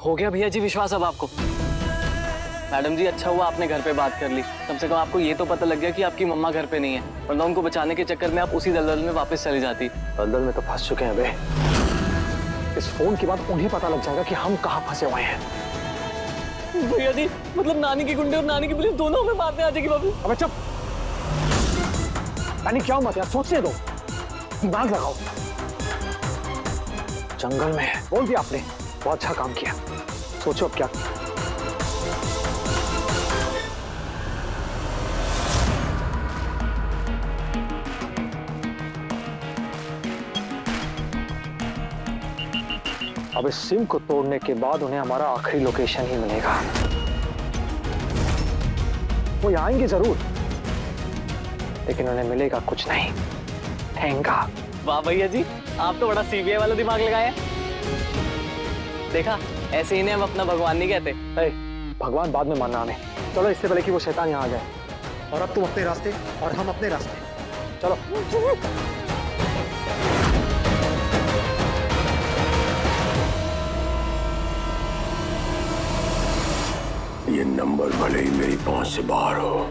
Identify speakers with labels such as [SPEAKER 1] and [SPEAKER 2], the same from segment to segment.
[SPEAKER 1] हो गया भैया जी विश्वास अब आपको? मैडम जी अच्छा हुआ आपने घर पे बात कर ली, कम से कम आपको ये तो पता लग गया कि आपकी मम्मा घर पे नहीं है, वरना उनको बचाने के चक्कर में आप उसी दलदल में वापस चली जाती।
[SPEAKER 2] दलदल में तो फंस चुके हैं बे। इस फोन के बाद उन्हें पता लग जाएगा कि हम कहाँ फंसे हुए हैं।
[SPEAKER 1] भैया जी मतलब नानी के गुंडे और नानी की पुलिस दोनों हमें मारने आ जाएगी बाबू।
[SPEAKER 2] अबे चुप, यानी क्या मत यार, सोचने दो, दिमाग लगाओ। जंगल में है, बोल दिया आपने, बहुत अच्छा काम किया। सोचो अब क्या। अब इस सिम को तोड़ने के बाद उन्हें हमारा आखिरी लोकेशन ही मिलेगा। वो आएंगे जरूर, लेकिन उन्हें मिलेगा कुछ नहीं, ठेंगा।
[SPEAKER 1] वाह भैया जी आप तो बड़ा सीबीआई वाला दिमाग लगाया। देखा ऐसे ही ने हम अपना भगवान नहीं कहते।
[SPEAKER 2] भगवान बाद में मानना हमें, चलो इससे पहले कि वो शैतान यहाँ आ जाए।
[SPEAKER 3] और अब तुम अपने रास्ते और हम अपने रास्ते,
[SPEAKER 2] चलो।
[SPEAKER 4] ये नंबर भले ही मेरी पहुंच से बाहर हो,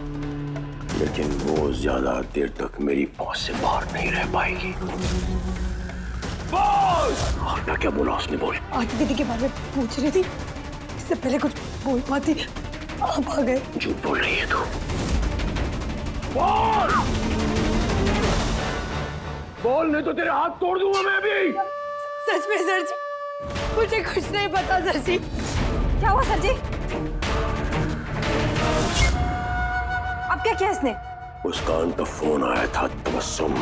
[SPEAKER 4] लेकिन वो ज्यादा देर तक मेरी पहुंच से बाहर नहीं रह पाएगी। बोल! क्या बोला उसने? बोल।
[SPEAKER 5] आरती दीदी के बारे में पूछ रही थी, इससे पहले कुछ बोल पाती, आप आ गए।
[SPEAKER 4] झूठ बोल रही है तू। बोल! बोल नहीं तो तेरे हाथ तोड़ दूंगा मैं अभी।
[SPEAKER 5] सच में सर जी, मुझे कुछ नहीं पता सर जी। क्या हुआ सर जी? अब क्या किया इसने?
[SPEAKER 4] उसका अंत फोन आया था तबस्सुम,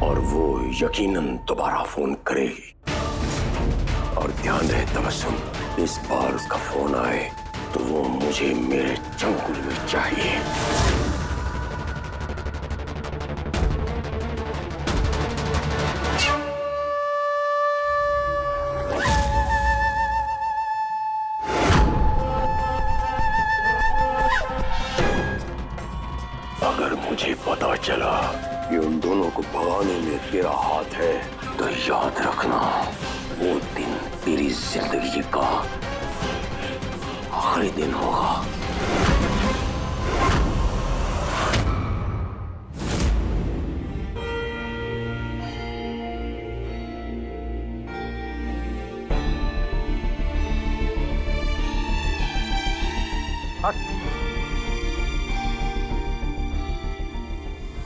[SPEAKER 4] और वो यकीनन दोबारा फोन करेगी। और ध्यान रहे तबस्सुम, इस बार उसका फोन आए तो वो मुझे मेरे चंगुल में चाहिए। अगर मुझे पता चला कि उन दोनों को भगाने में तेरा हाथ है, तो याद रखना वो दिन तेरी जिंदगी का आखिरी दिन होगा।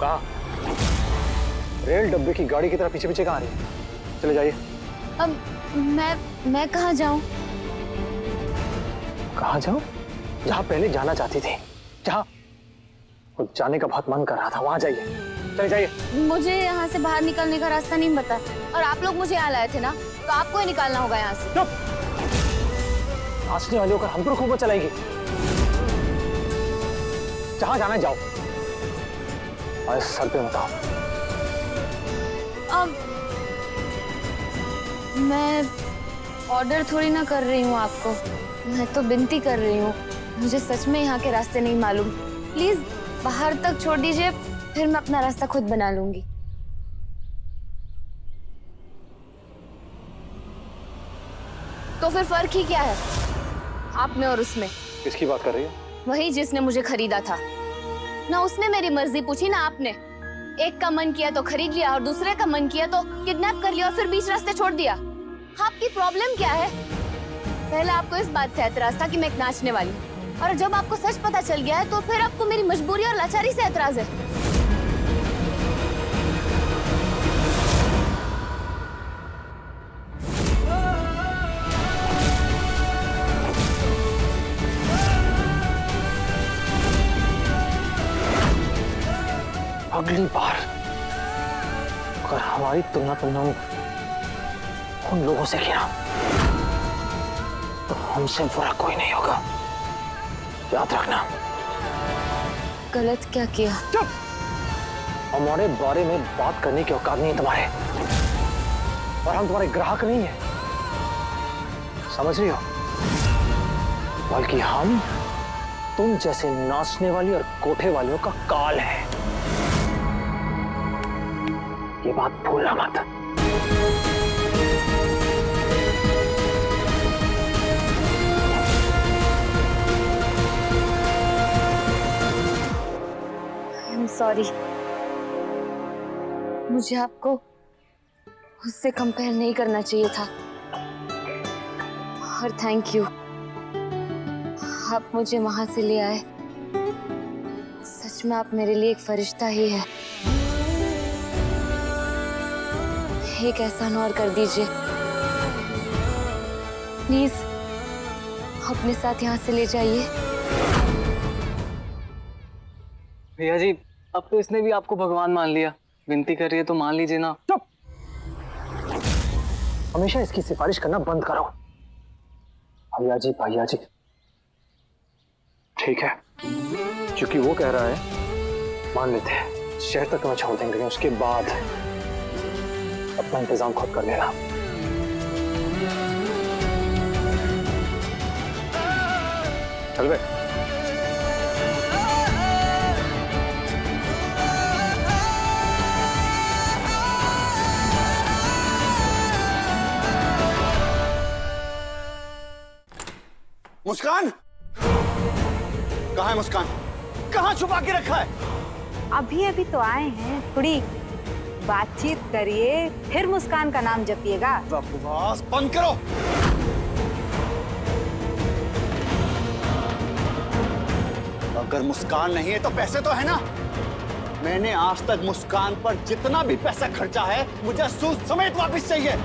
[SPEAKER 2] कहा? रेल डब्बे की गाड़ी की तरह पीछे पीछे कहाँ आ रही है? चले जाइए।
[SPEAKER 6] अब मैं कहाँ जाऊं?
[SPEAKER 2] कहाँ जाऊं? जहाँ पहले जाना चाहती थी, जहाँ जाने का बहुत मन कर रहा था, वहां जाइए। चले जाइए।
[SPEAKER 6] मुझे यहाँ से बाहर निकलने का रास्ता नहीं पता, और आप लोग मुझे यहाँ लाए थे ना, तो आपको ही निकालना होगा यहाँ से।
[SPEAKER 2] चुप! नाचने वाली होकर हम पर खूब चलाएगी। जहाँ जाना है जाओ, और सर पे मत आओ।
[SPEAKER 6] अब मैं ऑर्डर थोड़ी ना कर रही हूँ आपको, मैं तो विनती कर रही हूँ। मुझे सच में यहाँ के रास्ते नहीं मालूम, प्लीज बाहर तक छोड़ दीजिए, फिर मैं अपना रास्ता खुद बना लूंगी। तो फिर फर्क ही क्या है आप में और उसमें?
[SPEAKER 2] किसकी बात कर रही है?
[SPEAKER 6] वही जिसने मुझे खरीदा था ना, उसने मेरी मर्जी पूछी ना आपने। एक का मन किया तो खरीद लिया, और दूसरे का मन किया तो किडनैप कर लिया, और फिर बीच रास्ते छोड़ दिया। आपकी प्रॉब्लम क्या है? पहले आपको इस बात से एतराज था कि मैं एक नाचने वाली हूँ, और जब आपको सच पता चल गया है तो फिर आपको मेरी मजबूरी और लाचारी से एतराज है।
[SPEAKER 2] अगली बार अगर हमारी तुलना तुमने उन लोगों से किया तो हमसे बुरा कोई नहीं होगा, याद रखना।
[SPEAKER 6] गलत क्या किया?
[SPEAKER 2] चुप! हमारे बारे में बात करने की औकात नहीं है तुम्हारे, और हम तुम्हारे ग्राहक नहीं है, समझ रही हो? बल्कि हम तुम जैसे नाचने वाली और कोठे वालियों का काल है, ये बात भूलना मत।
[SPEAKER 6] I'm sorry. मुझे आपको उससे कंपेयर नहीं करना चाहिए था। और थैंक यू, आप मुझे वहां से ले आए। सच में आप मेरे लिए एक फरिश्ता ही है। एक एहसान और कर दीजिए प्लीज, अपने साथ यहाँ से ले जाइए।
[SPEAKER 1] भैया जी, अब तो इसने भी आपको भगवान मान लिया। विनती कर रही है तो मान लीजिए ना।
[SPEAKER 2] चुप! हमेशा इसकी सिफारिश करना बंद करो। भैया जी, भैया जी। ठीक है, क्योंकि वो कह रहा है, मान लेते हैं। शहर तक तुम्हें छोड़ देंगे, उसके बाद अपना इंतजाम खुद कर लेना। चल बे।
[SPEAKER 7] मुस्कान, कहाँ है मुस्कान? कहाँ छुपा के रखा है?
[SPEAKER 8] अभी अभी तो आए हैं, थोड़ी बातचीत करिए, फिर मुस्कान का नाम जपिएगा।
[SPEAKER 7] बकवास बंद करो। अगर मुस्कान नहीं है तो पैसे तो है ना? मैंने आज तक मुस्कान पर जितना भी पैसा खर्चा है, मुझे सूद समेत वापस चाहिए।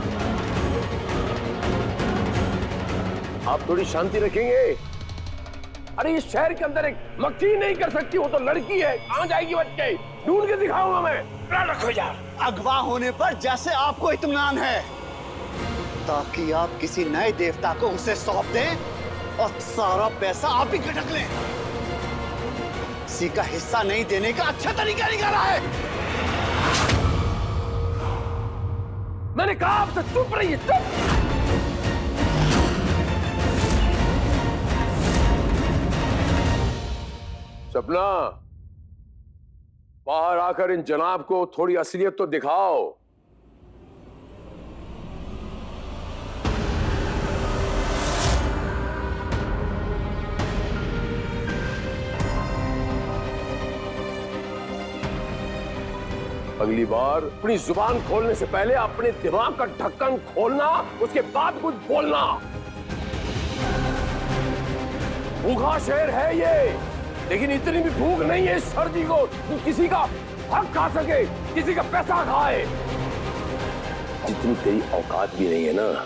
[SPEAKER 4] आप थोड़ी शांति रखेंगे? अरे इस शहर के अंदर एक मक्खी नहीं कर सकती, वो तो लड़की है। कहाँ जाएगी बच के? ढूंढ के दिखाऊंगा मैं। रखो यार।
[SPEAKER 7] अगवा होने पर जैसे आपको इत्मीनान है, ताकि आप किसी नए देवता को उसे सौंप दें और सारा पैसा आप ही गटक लें। किसी का हिस्सा नहीं देने का अच्छा तरीका निकाला है।
[SPEAKER 4] मैंने कहा आपसे चुप रहिए, चुप। सपना, बाहर आकर इन जनाब को थोड़ी असलियत तो दिखाओ। अगली बार अपनी जुबान खोलने से पहले अपने दिमाग का ढक्कन खोलना, उसके बाद कुछ बोलना। भूखा शेर है ये, लेकिन इतनी भी भूख नहीं है इस सर्दी को कि किसी का हक खा सके, किसी का पैसा खाए। जितनी तेरी औकात भी नहीं है ना,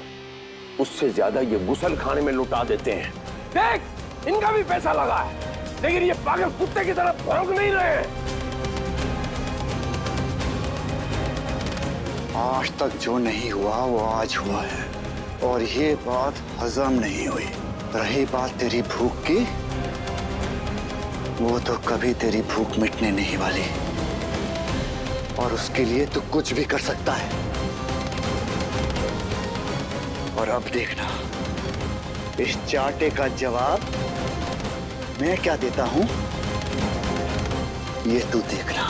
[SPEAKER 4] उससे ज्यादा ये गुसल खाने में लुटा देते हैं। देख, इनका भी पैसा लगा है, लेकिन ये पागल कुत्ते की तरह भौंक नहीं रहे।
[SPEAKER 7] आज तक जो नहीं हुआ वो आज हुआ है, और ये बात हजम नहीं हुई। रही बात तेरी भूख की, वो तो कभी तेरी भूख मिटने नहीं वाली, और उसके लिए तू कुछ भी कर सकता है। और अब देखना, इस चाटे का जवाब मैं क्या देता हूं, ये तू देखना।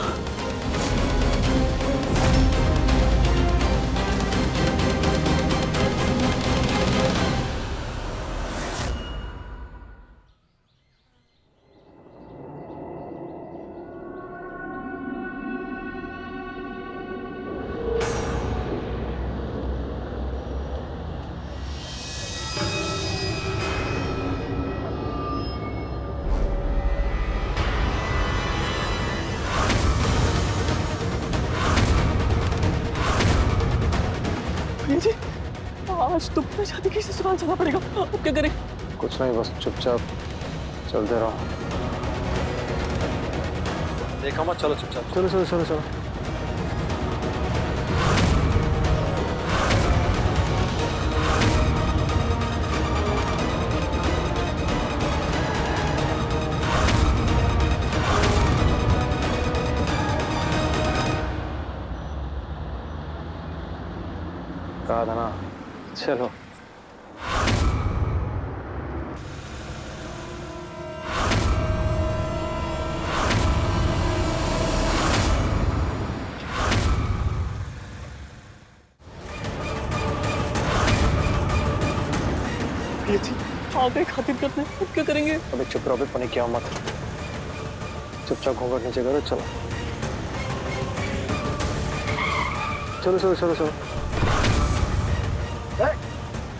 [SPEAKER 1] जी, आज तो अपने शादी की ससुराल चलना पड़ेगा। अब क्या करें?
[SPEAKER 2] कुछ नहीं, बस चुपचाप चलते रहो। देखा मत, चलो चुपचाप। चलो चलो चलो चलो। कहा था ना, चलो।
[SPEAKER 1] ये जी, आगे खातिर करते हैं, अब क्या करेंगे?
[SPEAKER 2] अबे चुप रहो, अबे पनी क्या मत। चुपचाप घूंघट नीचे करो, चलो। चलो चलो चलो चलो।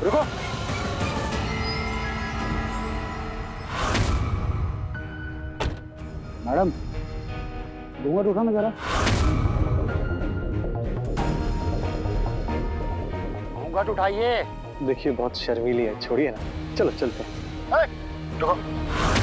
[SPEAKER 2] रुको। मैडम, घूंघट उठाना जरा। घूंघट उठाइए। देखिए बहुत शर्मीली है, छोड़िए ना। चलो चलते हैं। रुको।